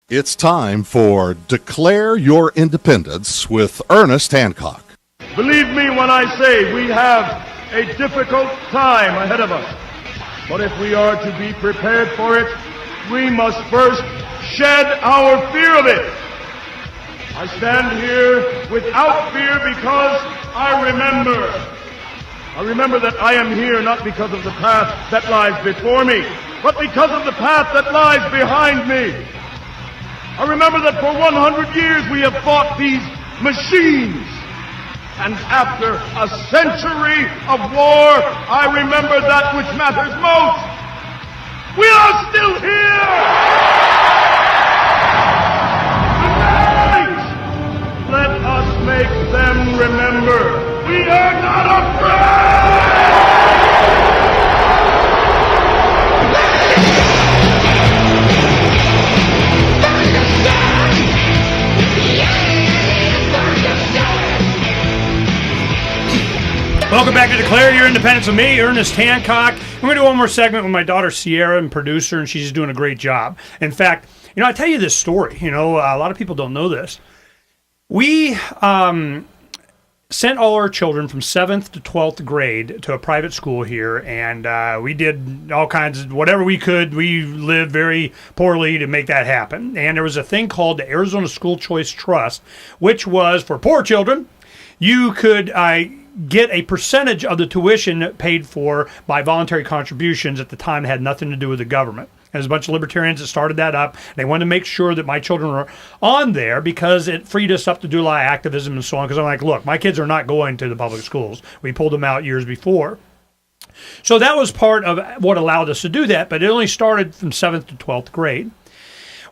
It's time for Declare Your Independence with Ernest Hancock. Believe me when I say we have a difficult time ahead of us. But if we are to be prepared for it, we must first shed our fear of it. I stand here without fear because I remember that I am here not because of the path that lies before me, but because of the path that lies behind me. I remember that for 100 years we have fought these machines. And after a century of war, I remember that which matters most. We are still here! Tonight, let us make them remember we are not afraid! Welcome back to Declare Your Independence with me, Ernest Hancock. I'm going to do one more segment with my daughter Sierra, and producer, and she's doing a great job. In fact, I tell you this story. A lot of people don't know this. We sent all our children from 7th to 12th grade to a private school here, and we did all kinds of whatever we could. We lived very poorly to make that happen. And there was a thing called the Arizona School Choice Trust, which was for poor children. You could get a percentage of the tuition paid for by voluntary contributions. At the time, it had nothing to do with the government. There's a bunch of libertarians that started that up. They wanted to make sure that my children were on there because it freed us up to do a lot of activism and so on. Because I'm like, look, my kids are not going to the public schools. We pulled them out years before. So that was part of what allowed us to do that, but it only started from 7th to 12th grade.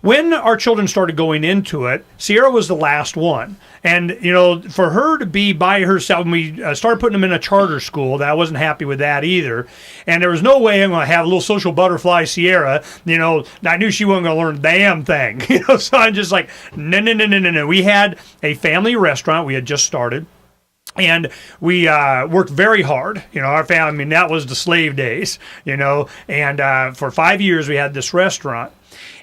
When our children started going into it, Sierra was the last one. And, for her to be by herself, when we started putting them in a charter school, I wasn't happy with that either. And there was no way I'm going to have a little social butterfly Sierra. I knew she wasn't going to learn a damn thing. So I'm just like, no. We had a family restaurant we had just started. And we worked very hard. Our family, that was the slave days, and for 5 years we had this restaurant.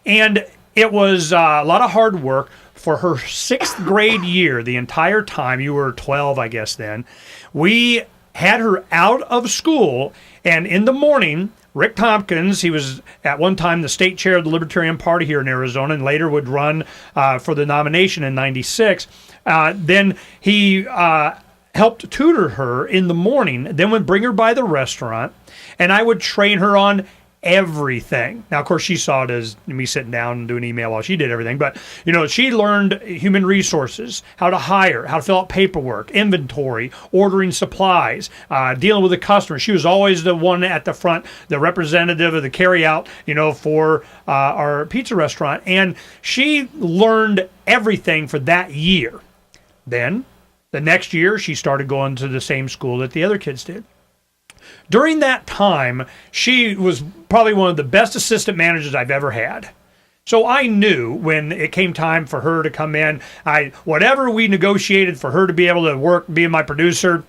And it was a lot of hard work. For her 6th grade year, the entire time, you were 12, I guess then, we had her out of school, and in the morning, Rick Tompkins, he was at one time the state chair of the Libertarian Party here in Arizona and later would run for the nomination in 96. Then he helped tutor her in the morning, then would bring her by the restaurant, and I would train her on everything. Now, of course, she saw it as me sitting down and doing email while she did everything. But, she learned human resources, how to hire, how to fill out paperwork, inventory, ordering supplies, dealing with the customer. She was always the one at the front, the representative of the carryout, for our pizza restaurant. And she learned everything for that year. Then, the next year, she started going to the same school that the other kids did. During that time, she was probably one of the best assistant managers I've ever had. So I knew when it came time for her to come in, whatever we negotiated for her to be able to work, being my producer,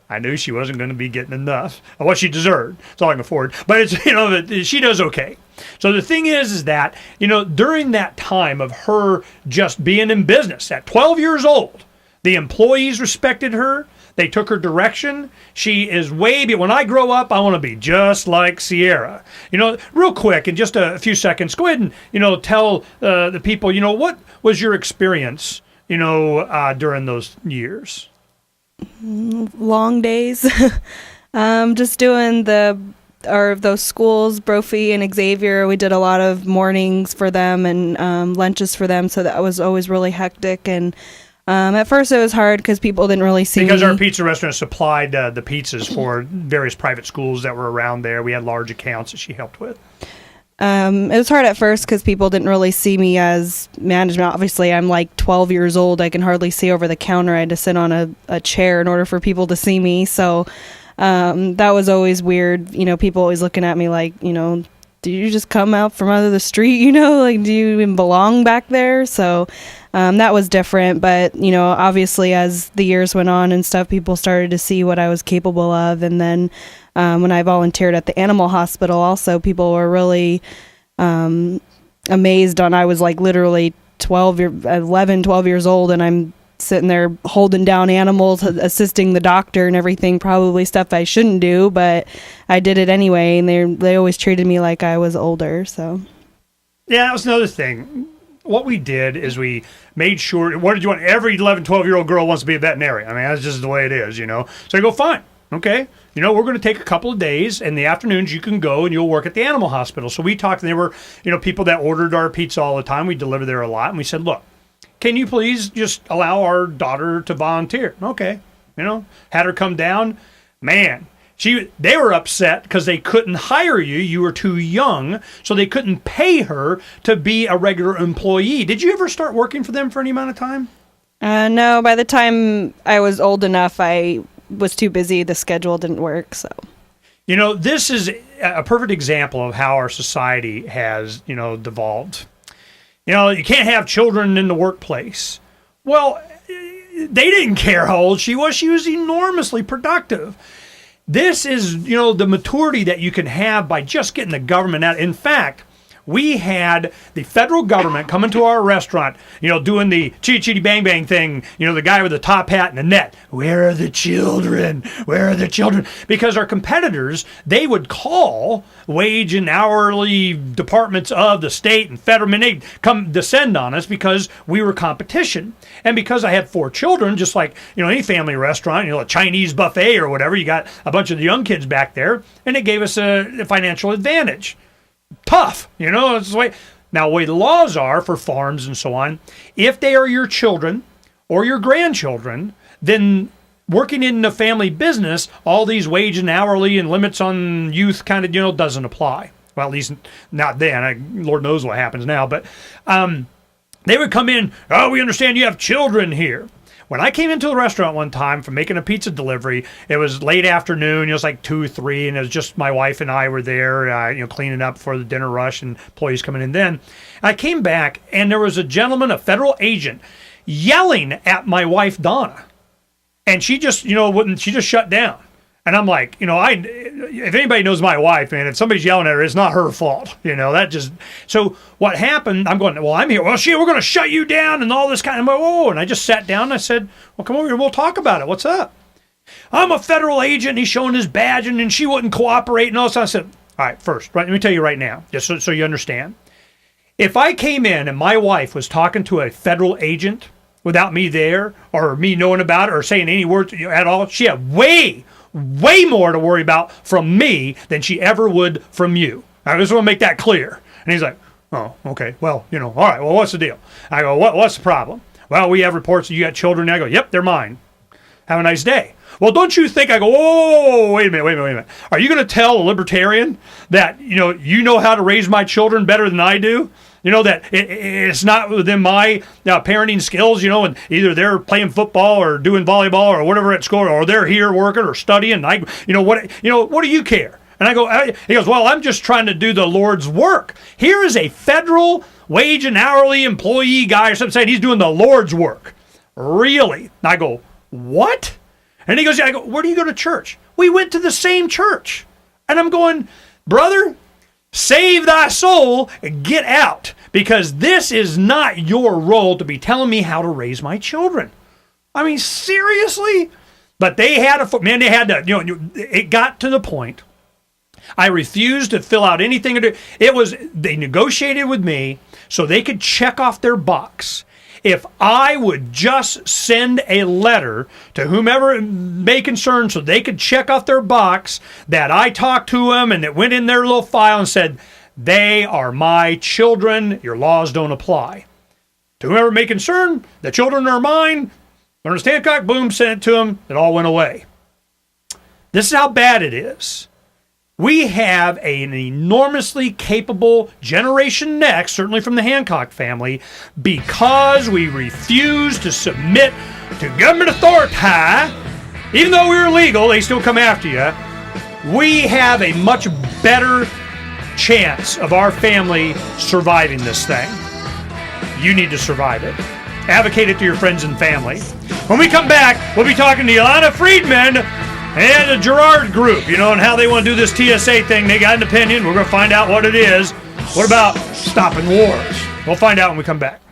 I knew she wasn't going to be getting enough of what she deserved. That's all I can afford. But it's, she does okay. So the thing is that, during that time of her just being in business at 12 years old, the employees respected her. They took her direction. She is when I grow up, I want to be just like Sierra. Real quick, in just a few seconds, go ahead and, tell the people, what was your experience, during those years? Long days. Just doing those schools, Brophy and Xavier. We did a lot of mornings for them and lunches for them. So that was always really hectic. And at first it was hard because people didn't really see Because me. our pizza restaurant supplied the pizzas for various private schools that were around there. We had large accounts that she helped with. It was hard at first because people didn't really see me as management. Obviously, I'm like 12 years old. I can hardly see over the counter. I had to sit on a chair in order for people to see me. So that was always weird. People always looking at me like, do you just come out from under the street? Do you even belong back there? So that was different. But, obviously as the years went on and stuff, people started to see what I was capable of. And then when I volunteered at the animal hospital also, people were really amazed on, I was like literally 12 years old, and I'm sitting there holding down animals, assisting the doctor and everything, probably stuff I shouldn't do, but I did it anyway, and they always treated me like I was older. So yeah, that was another thing. What we did is we made sure, what did you want? Every 11, 12-year-old girl wants to be a veterinarian. I mean, that's just the way it is, you know. So I go, fine, okay. You know, we're going to take a couple of days. In the afternoons, you can go and you'll work at the animal hospital. So we talked, and there were, you know, people that ordered our pizza all the time. We delivered there a lot. And we said, look, can you please just allow our daughter to volunteer? Okay. You know, had her come down. Man, they were upset because they couldn't hire you. You were too young, so they couldn't pay her to be a regular employee. Did you ever start working for them for any amount of time? No, by the time I was old enough, I was too busy. The schedule didn't work, so. You know, this is a perfect example of how our society has, you know, devolved. You know, you can't have children in the workplace. Well, they didn't care how old she was. She was enormously productive. This is, you know, the maturity that you can have by just getting the government out. In fact, we had the federal government come into our restaurant, you know, doing the chitty chitty bang bang thing, you know, the guy with the top hat and the net. Where are the children? Where are the children? Because our competitors, they would call wage and hourly departments of the state and federal, and they'd come descend on us because we were competition. And because I had 4 children, just like, you know, any family restaurant, you know, a Chinese buffet or whatever, you got a bunch of the young kids back there, and it gave us a financial advantage. Tough, you know, it's the way. Now, the way the laws are for farms and so on, if they are your children or your grandchildren, then working in the family business, all these wage and hourly and limits on youth kind of, you know, doesn't apply. Well, at least not then. Lord knows what happens now. But they would come in, oh, we understand you have children here. When I came into the restaurant one time from making a pizza delivery, it was late afternoon. It was like 2 or 3, and it was just my wife and I were there, you know, cleaning up for the dinner rush and employees coming in then. I came back, and there was a gentleman, a federal agent, yelling at my wife, Donna. And she just, you know, she just shut down. And I'm like, you know, if anybody knows my wife, man, if somebody's yelling at her, it's not her fault. You know, that just, so what happened, I'm going, well, I'm here. Well, we're going to shut you down and all this kind of, whoa. And I just sat down and I said, well, come over here. We'll talk about it. What's up? I'm a federal agent. And he's showing his badge and she wouldn't cooperate and all this. I said, all right, first, right, let me tell you right now, just so you understand. If I came in and my wife was talking to a federal agent without me there or me knowing about it or saying any words at all, she had way more to worry about from me than she ever would from you. I just want to make that clear. And he's like, oh, okay. Well, you know, all right. Well, what's the deal? I go, what's the problem? Well, we have reports that you got children. I go, yep, they're mine. Have a nice day. Well, don't you think, I go, whoa, wait a minute. Are you going to tell a libertarian that, you know how to raise my children better than I do? You know, that it's not within my parenting skills, and either they're playing football or doing volleyball or whatever at school, or they're here working or studying. What do you care? And I go, he goes, well, I'm just trying to do the Lord's work. Here is a federal wage and hourly employee guy or something saying he's doing the Lord's work. Really? And I go, what? And he goes, I go, where do you go to church? We went to the same church. And I'm going, brother, save thy soul and get out, because this is not your role to be telling me how to raise my children. I mean, seriously? But they had it got to the point. I refused to fill out anything. They negotiated with me so they could check off their box. If I would just send a letter to whomever it may concern so they could check off their box that I talked to them and it went in their little file and said, they are my children, your laws don't apply. To whomever it may concern, the children are mine. Ernest Hancock, boom, sent it to them. It all went away. This is how bad it is. We have an enormously capable generation next, certainly from the Hancock family, because we refuse to submit to government authority. Even though we're illegal, they still come after you. We have a much better chance of our family surviving this thing. You need to survive it. Advocate it to your friends and family. When we come back, we'll be talking to Ilana Friedman and the Gerard Group, and how they want to do this TSA thing. They got an opinion. We're going to find out what it is. What about stopping wars? We'll find out when we come back.